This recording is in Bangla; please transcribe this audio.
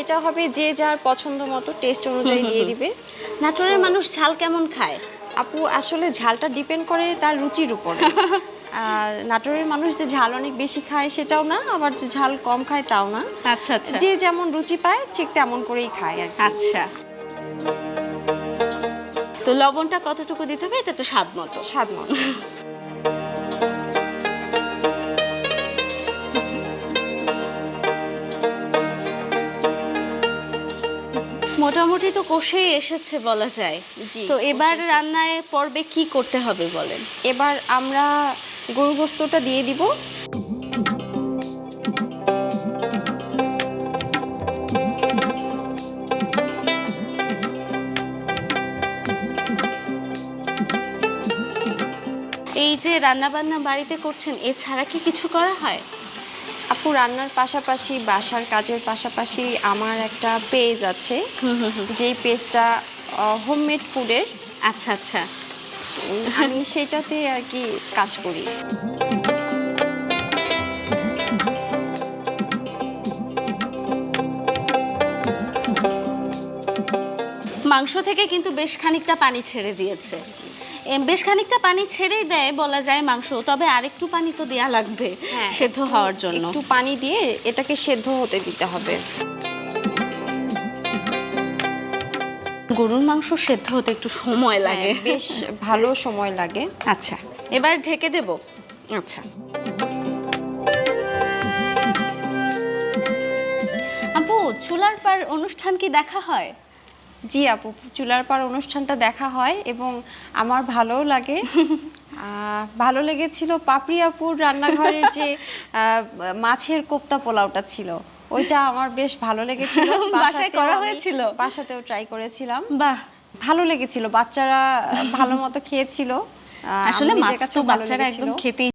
এটা হবে যে যার পছন্দ মতো টেস্ট অনুযায়ী দিয়ে দিবে। নাটোরের মানুষ ঝাল কেমন খায়? আপু আসলে ঝালটা ডিপেন্ড করে তার রুচির উপরে। নাটোরের মানুষ যে ঝাল অনেক বেশি খায় সেটাও না, আবার যে ঝাল কম খায় তাও না। আচ্ছা আচ্ছা। যে যেমন রুচি পায় ঠিক তেমন করেই খায় আর কি। আচ্ছা, তো লবণটা কতটুকু দিতে হবে? এটা তো স্বাদ মতো। স্বাদ মতো। মোটামুটি তো কষেই এসেছে বলা যায়। জি, তো এবার কষে এসেছে। রান্নায় পর্বে কি করতে হবে বলেন? এবার আমরা গরু গোস্তটা দিয়ে দিব। এই যে রান্না বান্না বাড়িতে করছেন, এছাড়া কি কিছু করা হয়? আপু রান্নার পাশাপাশি বাসার কাজের পাশাপাশি আমার একটা পেজ আছে, যেই পেজটা হোমমেড ফুডের। আচ্ছা আচ্ছা। আমি সেটাতে আর কি কাজ করি। মাংস থেকে কিন্তু বেশ খানিকটা পানি ছেড়ে দিয়েছে। বেশ খানিকটা পানি ছেড়েই দেয় বলা যায় মাংস, তবে আরেকটু পানি তো দেয়া লাগবে সেদ্ধ হওয়ার জন্য। একটু পানি দিয়ে এটাকে সেদ্ধ হতে দিতে হবে। গরুর মাংস সেদ্ধ হতে একটু সময় লাগে, বেশ ভালো সময় লাগে। আচ্ছা, এবার ঢেকে দেব। আচ্ছা আপু, চুলার পার অনুষ্ঠান কি দেখা হয়? জি আপু, চুলার পাড় অনুষ্ঠানটা দেখা হয় এবং আমার ভালোও লাগে। ভালো লেগেছিল পাপড়ি আপুর রান্নাঘরের যে মাছের কোপ্তা পোলাওটা ছিল, ওইটা আমার বেশ ভালো লেগেছিল। বাসায় করা হয়েছিল? বাসাতেও ট্রাই করেছিলাম, বাহ, ভালো লেগেছিল। বাচ্চারা ভালো মতো খেয়েছিল। আসলে আমার নিজের মাছ তো কাছেও ভালো বাচ্চারা লেগেছিল। একদম খেতেই